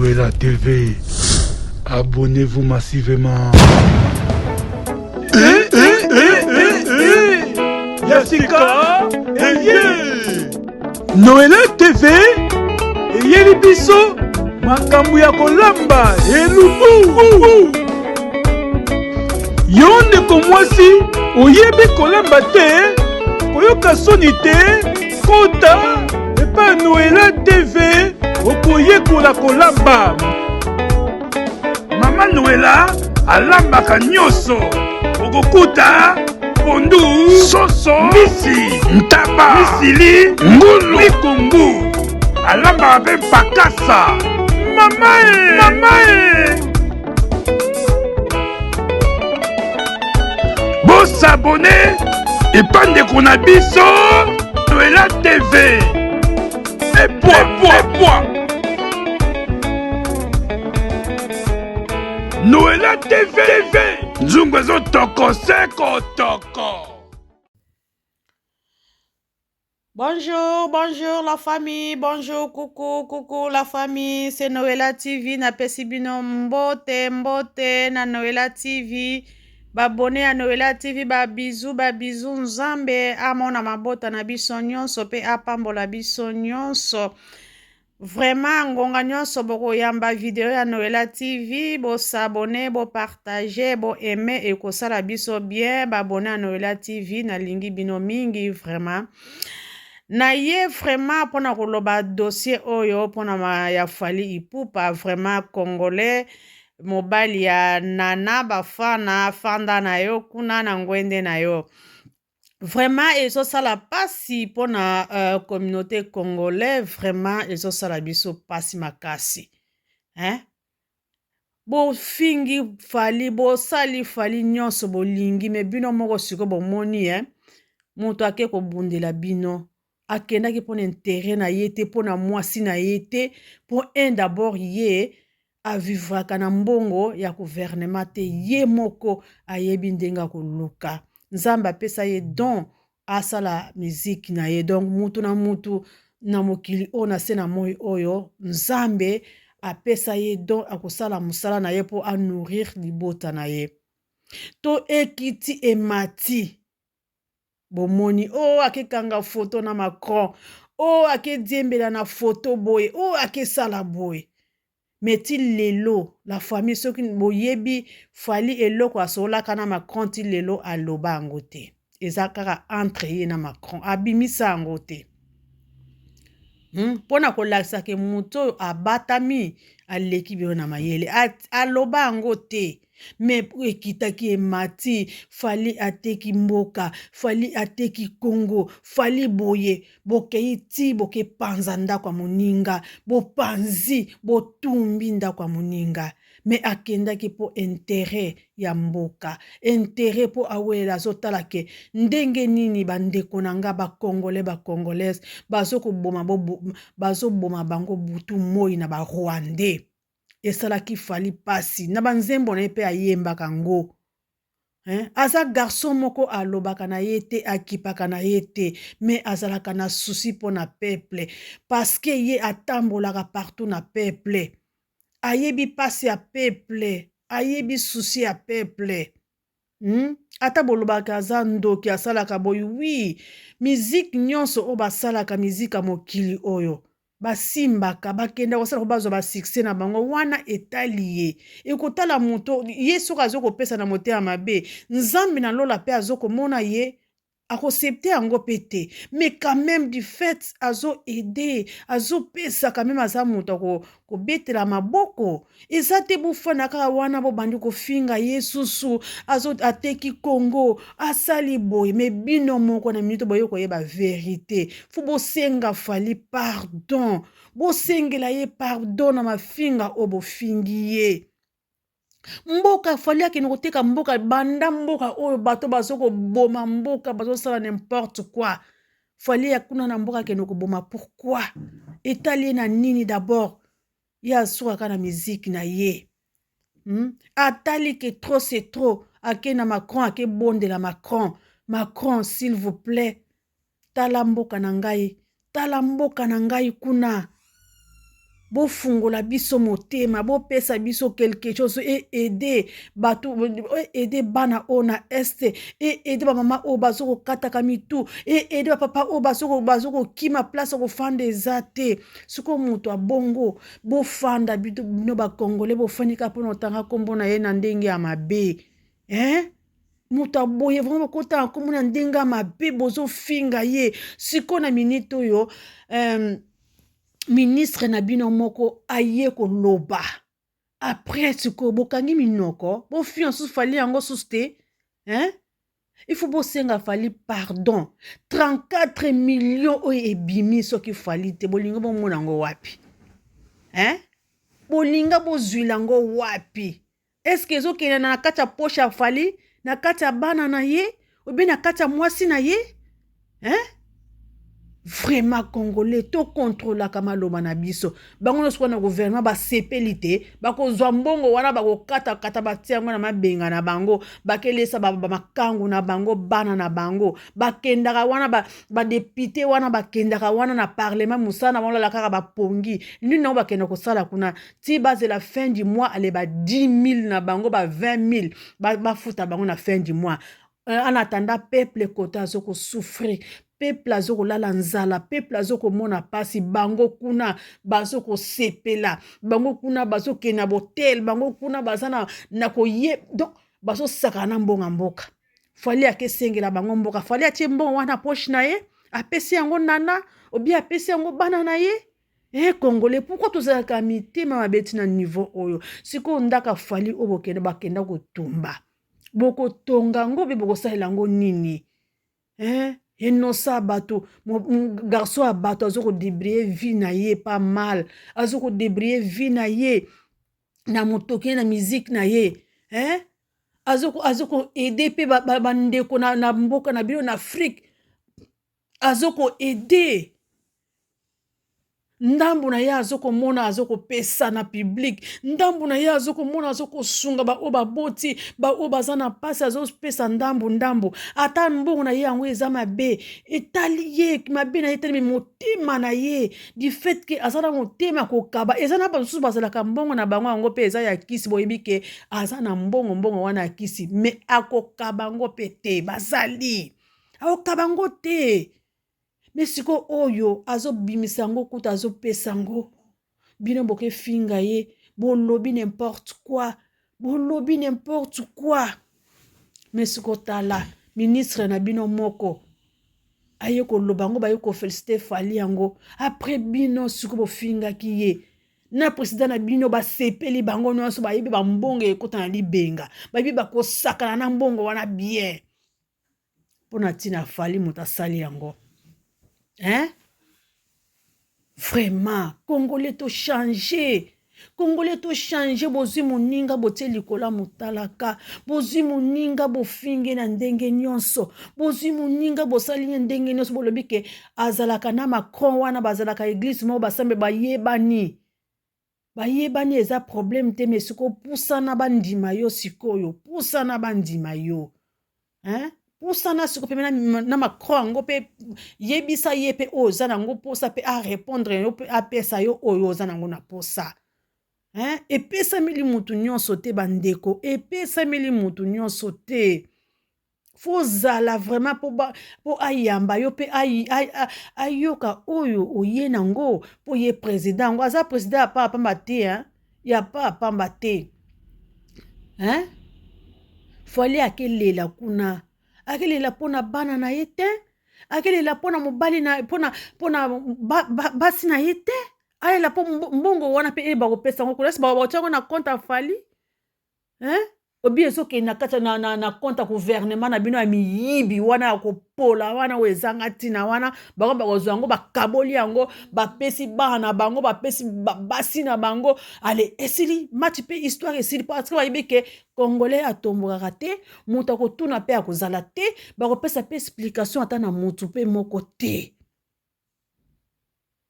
Noëlla TV. Abonnez-vous massivement. Yassika Noëlla TV eyeli biso makambo ya kolamba elubu. Yo ndeko mwasi oyebi kolamba te, koyoka soni te, kota epa Noëlla TV okoyekola kolamba. Mama Noëlla alambaka nyonso, okokuta pondu, soso, misi, ntaba, misili, ngulu, mikungu. Alambaka mpe pakasa. Mama Bosabone epande kuna biso Noëlla TV. Noëlla TV. Nzungu ezo toko seko toko. Bonjour la famille, bonjour, coucou la famille, c'est Noëlla TV, na pesi bino mbote na Noëlla TV, babone à Noëlla TV, ba bisou nzambe, amona mabota na biso nyonso, pe apambola biso nyonso. Vraiment, ngonga nyonso boko yamba video ya Noëlla TV, bo s'abonner, bo partager, bo aimer et ko sala biso bien, babone à Noëlla TV, na lingi bino mingi, vraiment. Na ye vraiment pona koloba dossier oyo pona ya Fally Ipupa, vraiment congolais mobali ya nana bafana fanda na yo kuna na ngwende na yo. Vraiment ezo sala pasi pona communauté congolais, vraiment ezo sala biso pasi makasi. Bo fingi Fally, bo sali Fally nyonso bo lingi, me bino moko siko bo moni muto ake ko bundela bino. Akendaki pona intérêt na yete, pona mwasi na yete, pour un d'abord ye a vivre kana mbongo ya gouvernement te, ye moko ayebi ndenga koluka. Nzamba pesa ye don asala musique na ye, donc mutu na mutu na mokili o na se na moi oyo, nzambe apesa ye don akosala musala na ye po a nourrir libota na ye. To ekiti emati bomoni ake kanga photo na Macron, ake diembela na photo boy, ake sala boy. Meti lelo la famille soki boyebi Fally eloko asolaka na Macron ti lelo aloba ango te. Eza kaka entre ye na Macron abimisa ango te. Pona kolakisa ke muto abatami aleki bino na mayele aloba ango te. Me ekitaki emati, Fally ateki mboka, Fally ateki Congo, Fally boye, bokei ti boke panza ndako ya moninga, bopanzi, botumbi ndako ya moninga. Me akendaki po intérêt ya mboka, intérêt po awela azotala ke ndenge nini bandeko nanga ba Congolais ba Congolaises bazo boma bango butu moi na ba Rwandais. Esalaki Fally pasi na banzembo na epe ayembaka ngo. Aza garçon moko alobaka na yete, akipaka na yete, me azalaka na souci po na peuple, parce que ye atambolaka partout na peuple. Ayebi pasi ya peuple, ayebi souci ya peuple. Ata bolobaka aza ndoki asalaka boy, oui, musique nyonso o basalaka musique mokili oyo. Basimbaka bakenda kosala ko bazwa ba succès na bango wana etali ye. Ekotala moto ye soki azoko pesa na motema mabe, nzambe na lola pe azoko mona ye akosepte yango pete. Mais quand même du fait azo aider, azo pesa quand même aza moto ko betela maboko. Ezate bufana kaka wana bo bandi ko finga Yesusu, azo ateki Congo, asali boy, me bino moko na minute boyo ko yeba vérité. Fu bo senga Fally pardon. Bo sengela ye pardon na mafinga obo fingi ye. Mboka Fally akende koteka mboka banda mboka oyo bato bazoko boma mboka bazo sala n'importe quoi. Fally akuna na mboka akende koboma pourquoi? Etali na nini d'abord? Ya soka na musique na ye. Atali ke trop c'est trop. Ake na Macron, ake bonde la Macron. Macron, s'il vous plaît. Tala mboka na ngai kuna. bofungola biso motema, bopesa biso quelque chose et aider bato, aider bana o na este, et aider ba mama o bazoko kataka mitu, et aider ba papa o bazoko kima place ko fanda ezate. Siko muto abongo bofanda bino ba congolais bofanika po notanga kombo na ye na ndenge ya mabe. Muto aboye vraiment kota kombo na ndenge ya mabe bozo finga ye. Siko na minute oyo ministre na bino moko aye koloba. Après siko bokangi minoko bofi ensuite fali yango suste. Il faut bosenga fali pardon. 34 millions oyo ebimi soki fali te bolingo bomona ngo wapi. Bolinga bozwila ngo wapi. Est-ce que ezokende na kati ya poche ya fali, na kati ya bana na ye, ou bien na kati ya mwasi na ye? Vraiment congolais to contrôle kamaloba na biso. Bango no siko na gouvernement ba sepeli te, bakozwa mbongo wana bakokata kata batia ngo na mabenga na bango, bakelesa ba makangu na bango, bana na bango, bakendaka wana ba député wana bakendaka wana na parlement musana wana la kaka ba pongi. Ni na bakenda ko sala kuna ti base la fin du mois ale ba 10 000 na bango ba 20 000 ba futa bango na fin du mois. En attendant peuple kota zoko souffrir. Peuple azoko lala nzala, peuple azoko mona pasi, bango kuna bazoko sepela, bango kuna bazoke na botel, bango kuna bazana na koye, donc bazo sakana mbonga mboka. Fali ake sengela bango mboka, fali atie mbongo wana poche na ye, apesi yango nana, obi apesi yango bana na ye. Congolais, pourquoi tozalaka mitema mabeti na niveau oyo? Siko ndaka fali obokende bakenda kotumba. Boko tonga ngo be boko salela ngo nini? Enosa bato, garçon a bato azoko débrouiller vie na ye pas mal, azoko débrouiller vie na ye na motoke na musique na ye, azoko aider pe bandeko na mboka na bino na Afrique, azoko aider. Ndambu na ye azoko mona azoko pesa na public, ndambu na ye azoko mona azoko sunga ba oba boti, ba oba zana pasi azoko pesa ndambu, ata mbongo na ye yango eza mabe, etali ye mabe na ye tali motema na ye, du fait que azana motema kokaba, ezana ba susu bazalaka mbongo na bango yango pe eza ya kisi boyebi ke azana mbongo wana ya kisi, mais akokaba ngo pe te, bazali akokaba ngo te. Mais siko oyo azo bimisango kuta azo pesango bino boke finga ye bolobi n'importe quoi. Mais siko tala ministre na bino moko aye ko lobango ba ye ko féliciter fali yango après bino siko bo finga ki ye na président na bino ba sepeli bango nyonso ba yebi ba mbongo ekota na libenga ba yebi ba ko sakana na mbongo wana bien pona tina fali mutasali yango. Vraiment, Congolais to changer. Bozwi moninga botie likola mutalaka, bozwi moninga bofinge na ndenge nyonso, bozwi moninga bosali ndenge nyonso bolobi ke azalaka na Macron wana bazalaka église mo basambe bayebani eza problème te, mais siko pusana bandima yo sikoyo, pusana bandima yo. Pusana siko pe na Macron ngo pe yebisa ye pe oza nango posa pe a répondre yo pe apesa yo oyo oza nango na posa. Epesa mili mutu nyonso te bandeko, epesa mili mutu nyonso te. Fozala vraiment po ayamba yo pe ayoka oyo oye nango po ye président ngo aza président ya pa pamba te, ya pa pamba te. Fali akelela kuna. Akelela pona bana na ye te, akelela pona mobali na pona basi na ye te, ayela po mbongo wana pe eba kopesa ngo kolesi ba batia ngo na compte afali. Obi ezoke na kata na compte gouvernement na bino ya miyibi wana ya kopola wana wezanga tina wana bango bakozwa yango bakaboli yango bapesi bana na bango bapesi basi na bango. Ale esili match pe histoire esili parce que bayebi ke Congolais atombokaka te, mutu akotuna pe akozala te, bakopesa pe explication ata na mutu pe moko te.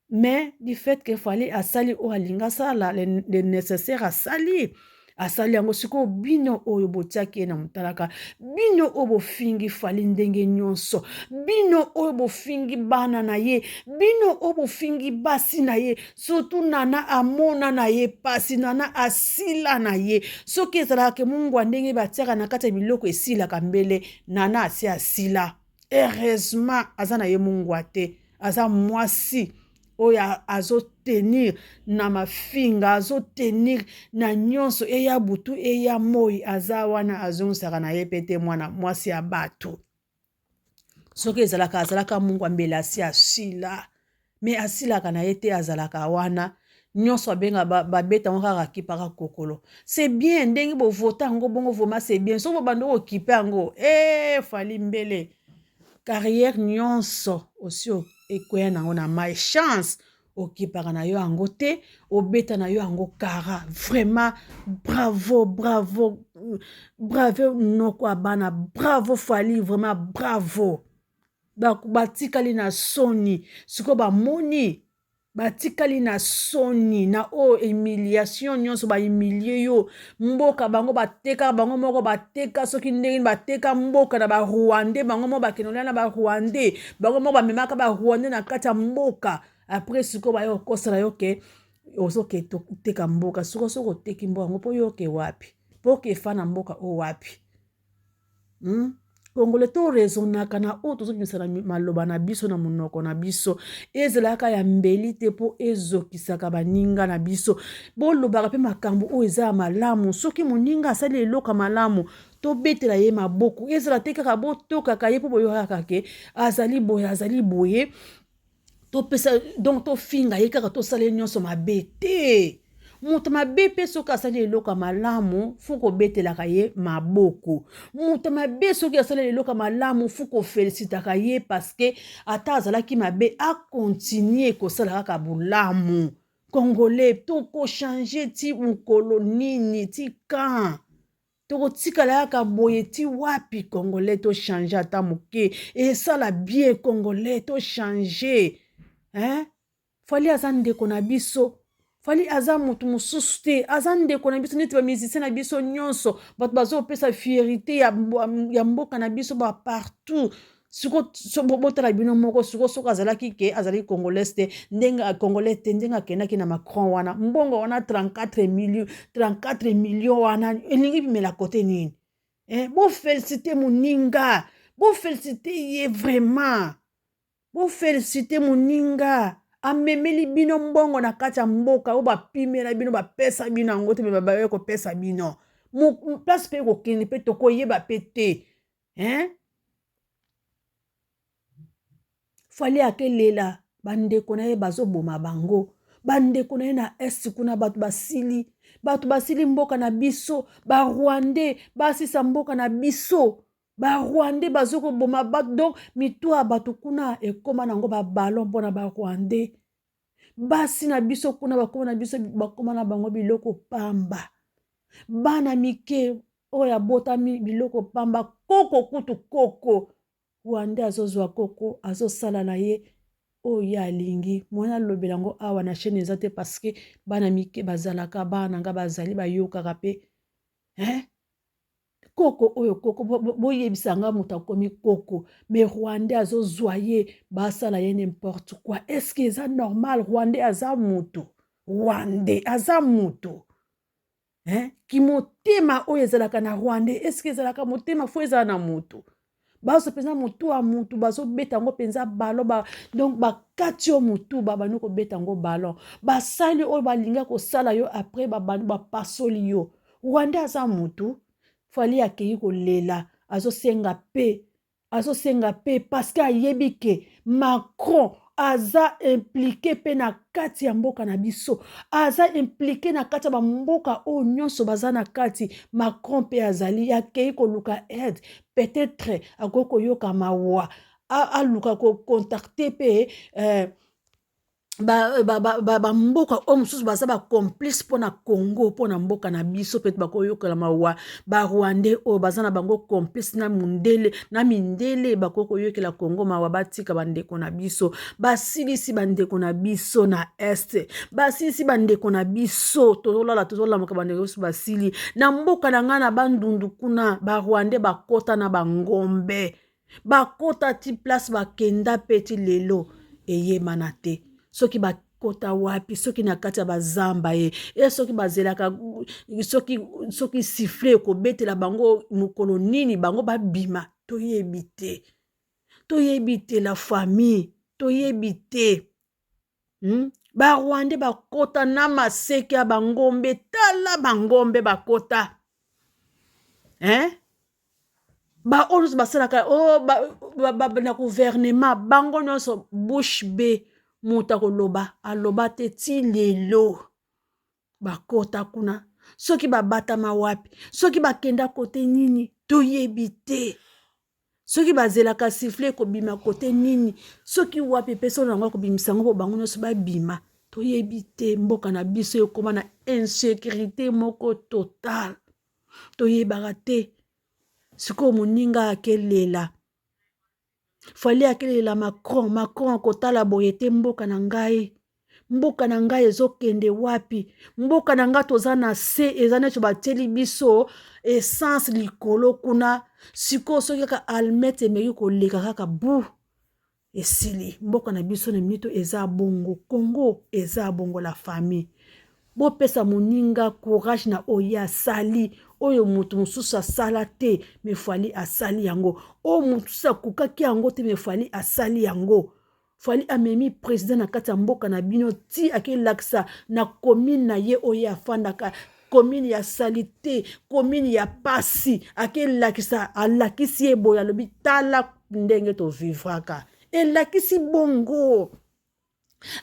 Mais du fait que fallait asali o alinga sala le nécessaire asali asali yango sikoyo bino oyo botiaki ye na motalaka, bino oyo bofingi Fally ndenge nyonso, bino oyo bofingi bana na ye, bino oyo bofingi basi na ye, surtout Nana amona na ye pasi, Nana asila na ye. Soki ezalaka ke Mungu ndenge batiaka na kati ya biloko esilaka mbele, Nana asi asila. Heureusement aza na ye Mungu te, aza mwasi oyo azotenir na mafinga, azotenir na nyonso, eya butu eya moi, aza wana azongisaka na ye pete mwana mwasi ya bato. Soki ezalaka azalaka Mungu mbele asi asila, me asilaka na ye te, azalaka wana nyonso abenga babeta ngo kaka kipaka kokolo. C'est bien ndenge bo vota ngo bongo voma, c'est bien. So bo bando ko kipa ngo Fally mbele carrière nyonso aussi ekoya nango na mai chance okipaka na yo ango te, obeta na yo ango kara. Vraiment bravo, bravo, bravo noko abana, bravo Fally, vraiment bravo. Batikali na soni, siko ba moni batikali na soni na humiliation nyonso ba humilie yo, mboka bango bateka bango moko bateka, soki ndenge bateka mboka na ba Rwandais bango moko bakenola na ba Rwandais bango moko bamemaka ba Rwandais na kati ya mboka. Après siko ba yo kosala yo ke ozoke teka mboka, soko oteki mboka ngo po yo ke wapi, po ke fana mboka o wapi. Congolais to rezonaka na oyo tozobimisana maloba na biso na monoko na biso, ezalaka ya mbeli te po ezokisaka baninga na biso. Bolobaka pe makambo oyo eza ya malamu, soki moninga asali eloko malamu tobetela ye maboko, ezala te kaka botokaka ye po boyokaka ke azali boye topesa, donc tofinga ye kaka tosala nyonso mabe te. Mutu mabe pe soki asali eloko malamu fuko betelaka ye maboko. Mutu mabe soki asali eloko malamu fuko felicitaka ye parce que ata azalaki mabe a continuer kosala kaka bulamu. Congolais toko changer ti mukolo nini ti kan. Toko tikala kaka boye ti wapi. Congolais to changer ata moke. Et ça la bien Congolais to changer. Fally aza ndeko na biso. Fally aza mutu mosusu te, aza ndeko na biso neti ba musicien na biso nyonso, bato bazopesa fierté ya mboka na biso ba partout. Siko botala bino moko soko azalaki ke azali Congolais te, ndenga Congolais te, ndenga kendaki na Macron wana, mbongo wana 34 millions wana, elingi bimela kote nini? Bo féliciter moninga, bo féliciter ye vraiment, bo féliciter moninga. Amemeli bino mbongo na kati ya mboka, o bapimela bino bapesa bino yango te, me babaye kopesa bino. Place pe kokende pe tokoyeba pe te. Fally akelela bandeko na ye bazoboma bango. Bandeko na ye na est kuna bato basili mboka na biso, ba Rwandais basisa mboka na biso. Ba Rwandais bazoko boma bato, donc mitwa bato kuna ekoma nango ba ballon mpona ba Rwandais. Basi na biso kuna bakoma na biso bakoma na bango biloko pamba. Bana mike oya botami biloko pamba, koko kutu koko. Rwandais azozwa koko, azosala na ye oyo alingi. Mwana lobela ngo awa na chaîne eza te parce que bana mike bazalaka bana nga bazali bayokaka pe. Koko oyo koko boyebisa nga mutu akomi koko, mais Rwandais azozwa ye basala ye n'importe quoi. Est-ce que eza normal? Rwandais aza mutu, Rwandais aza mutu. Kimotema oyo ezalaka na Rwandais, est-ce que ezalaka motema fo ezala na mutu? Bazo penza mutu a mutu, bazo beta ngo penza ballon donc bakati yo mutu babanu ko beta ngo ballon. Basali oyo balinga ko sala yo après babanu bapasoli yo. Rwandais aza mutu. Fally akei kolela, azosenga pe parce que ayebi ke Macron aza impliqué pe na kati ya mboka na biso, aza impliqué na kati ya bamboka oyo nyonso baza na kati. Macron pe azali akei koluka aide, peut-être akoki koyoka mawa aluka kocontacte pe mboka o mosusu baza bacomplice mpo na Congo mpo na mboka na biso pete bakoyokola mawa barwandais oyo baza na bango complice na mindele bakokoyokela Congo mawa batika bandeko na biso basilisi bandeko na biso na este basilisi bandeko na biso tozolamuka bandeko biso basili na mboka na ngai na bandundu kuna barwandais bakota na bangombe bakota ti place bakenda peti lelo eyemana te soki bakota wapi soki na kati ya bazamba ye soki bazelaka soki siffle ekobetela bango mokolo nini bango babima toyebi te la famille toyebi te barwandais bakota na maseke ya bangombe tala bangombe bakota baoyo nyonso basalaka na gouvernement bango nyonso bouche be moto akoloba aloba te ti lelo bakota kuna soki babatama wapi soki bakenda kote nini toyebi te soki bazelaka sifle ekobima kote nini soki wapi pe solo nango akobimisa yango mpo bango nyonso babima toyebi te mboka na biso ekoma na insécurité moko totale toyebaka te sikoyo moninga akelela fali akelela Macron akotala boye te mboka na ngai ezokende wapi mboka na ngai toza na se eza neti batieli biso essence likolo kuna sikoyo soki kaka almete emeki koleka kaka bu esili mboka na biso na minito eza bongo Congo eza bongo la famille bopesa moninga courage na oyo asali oyo mutu mosusu asala te mefali asali yango oyo mosusu akokaki yango te mefali asali yango fali amemi président na kati ya mboka na bino ti akelakisa na commune na ye oyo afandaka commune ya salite commune ya pasi akelakisa alakisi ye boye alobi tala ndenge tovivraka elakisi bongo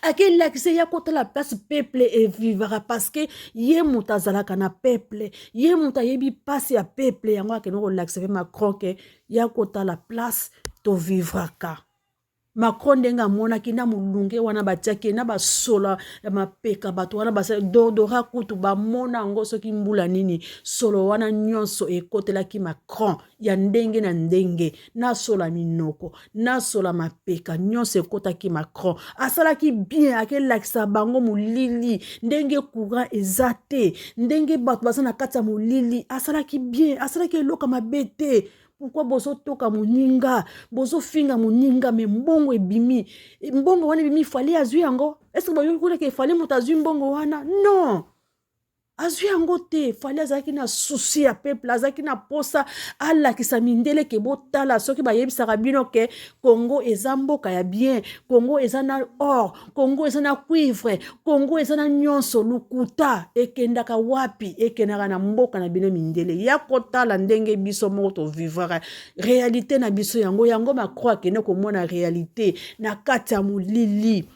akelakisa ya kotala place peuple evivaka parce que ye moto azalaka na peuple ye moto ayebi pasi ya peuple yango akende kolakisa mpe Macron ke ya kotala place tovivraka Macron ndenge amonaki na molunge wana batiaki na basola ya mapeka bato wana basodora kutu bamona yango soki mbula nini solo wana nyonso ekotelaki Macron ya ndenge na ndenge na sola minoko na sola mapeka nyonso ekotaki Macron asalaki bien akelakisa bango molili ndenge courant eza te ndenge bato baza na kati ya molili asalaki bien asalaki eloka mabe te pourquoi bozo toka moninga bozo finga moninga me mbongo ebimi mbongo wana ebimi fali azwi yango est-ce que boyo kuna ke fali moto azwi mbongo wana non azwi yango te fali azalaki na souci ya peuple azalaki na posa alakisa mindele ke botala soki bayebisaka bino ke Congo eza mboka ya bien Congo eza na or Congo eza na cuivre Congo eza na nyonso lukuta ekendaka wapi ekendaka na mboka na bino mindele ya kotala ndenge biso moko tovivaka réalité na biso yango Macron akende komona réalité na kati ya molili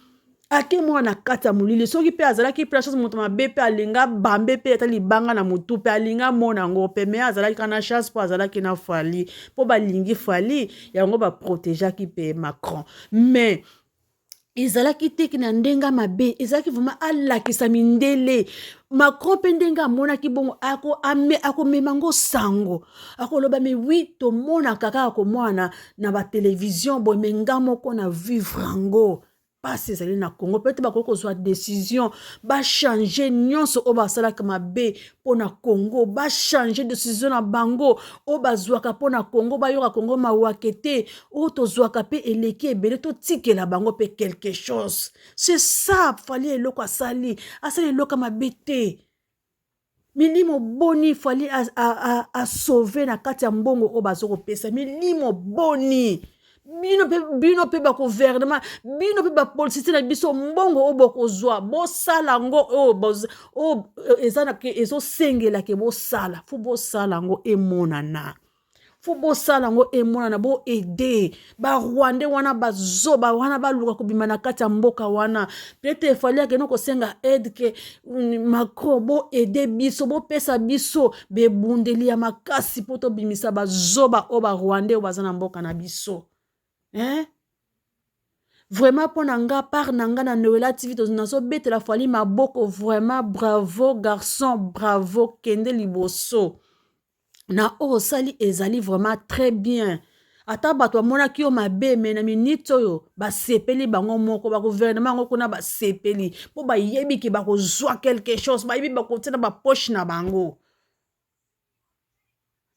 ake mwana kati ya molili soki pe azalaki pe chance moto mabe pe alinga bambe pe eta libanga na motu pe alinga mona yango pe me azalaki kana chance po azalaki na fali po balingi fali yango baprotegeaki pe Macron mais ezalaki teki na ndenga mabe ezalaki vraiment alakisa mindele Macron pe ndenge amonaki bongo akomema ngo sango akoloba me wi tomona kaka akomwana na batelevizio bomenga moko na vivre yango pasi ezali na Congo peut-être bakoki kozwa décision bachange nyonso oyo basalaka mabe mpo na Congo bachange décision na bango oyo bazwaka mpo na Congo bayoka Congo mawake te oyo tozwaka mpe eleki ebele totikela bango mpe quelque chose c'est ça fali eloko asali eloko mabe te milimo boni fali asauve na kati ya mbongo oyo bazokopesa milimo boni bino pe ba gouvernement bino pe ba politique na biso mbongo oyo bokozwa bosala ngo oyo ezana ke ezosengela ke bosala fu bosala ngo emonana fu bosala ngo emonana bo aider ba Rwandais wana bazoba wana baluka kobima na kati ya mboka wana peut-être fallait que noko senga aide ke Macron bo aider biso bo pesa biso be bundeli ya makasi poto bimisa bazoba o ba Rwandais o bazana mboka na biso Vraiment pour nanga par nanga na Noela TV nazo bete la fali maboko vraiment bravo garçon bravo kende liboso na osali ezali vraiment très bien ata bato bamonaki yo mabe me na minute oyo basepeli bango moko bagouvernement yango kuna basepeli mpo bayebi ke bakozwa quelque chose bayebi bakotia na bapoche na bango.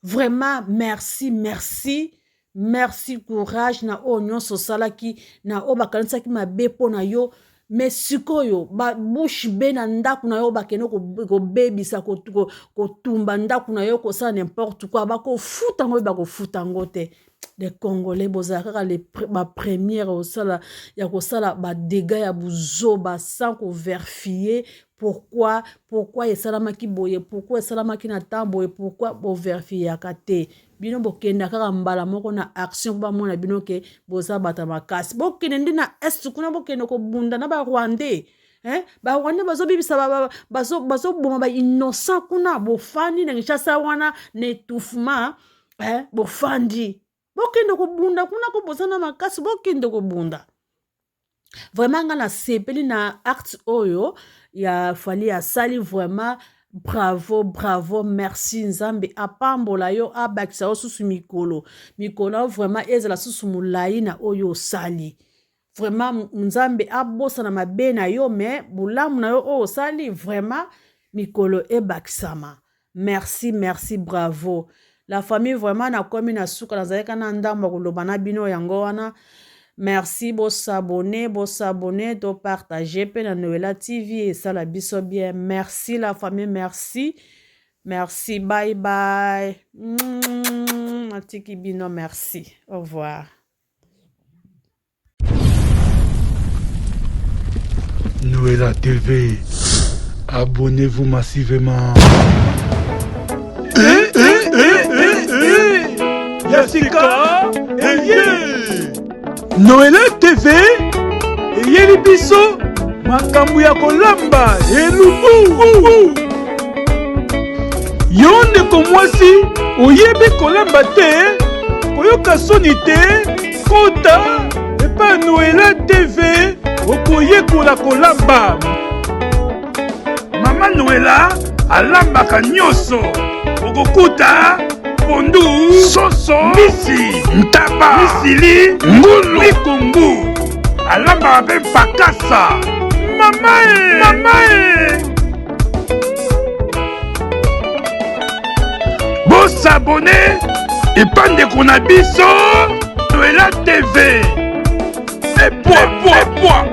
Vraiment merci merci merci courage na o nyonso salaki na o bakanisaki mabe po na yo mais sikoyo ba bouche be na ndaku na yo bakene ko bebisa ko tumba ndaku na yo ko sa n'importe quoi bako futa ngo bako futa ngo te. Les Congolais bozaka ba première au sala ya ko sala ba dégâts ya buzo ba sans ko vérifier pourquoi esalamaki boye pourquoi esalamaki na tamboye pourquoi bo vérifier akate bino bokenda kaka mbala moko na action ba mona bino ke boza bata makasi bokende ndi na est kuna bokende ko bunda na ba Rwandais ba Rwandais bazo bibisa bazo boma ba innocent kuna bofandi na ngishasa wana netouffement bofandi bokende ko bunda kuna ko bozana makasi bokende ko bunda. Vraiment nga na sepeli na acte oyo ya fali ya sali vraiment bravo bravo merci nzambe apambola yo abakisa yo susu mikolo vraiment ezala susu mulai na oyo sali vraiment nzambe abosa na mabe na yo me bulamu na yo oyo sali vraiment mikolo ebakisama merci merci bravo la famille vraiment na komi na suka nazaleka na ndambo koloba na bino yango wana. Merci, bo s'abonner, to partager pe na Noela TV et ça la biso bien. Merci la famille, merci. Merci, bye bye. Atiki bino, merci. Au revoir. Noela TV, abonnez-vous massivement. Yassika, Noela TV eyeli biso makambo ya kolamba elubu. Yo ndeko mwasi oyebi kolamba te koyoka soni te kota epa Noela TV okoyekola kolamba. Mama Noela alambaka nyonso okokuta pondu, soso, misi, ntaba, misili, ngulu, mikungu. Alamba be pakasa. Mamae. Bo s'abonner et pande kona biso Noela TV. Et poids.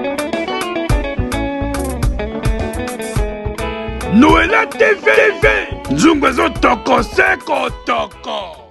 Noela TV. Nzungu ezo toko seko toko.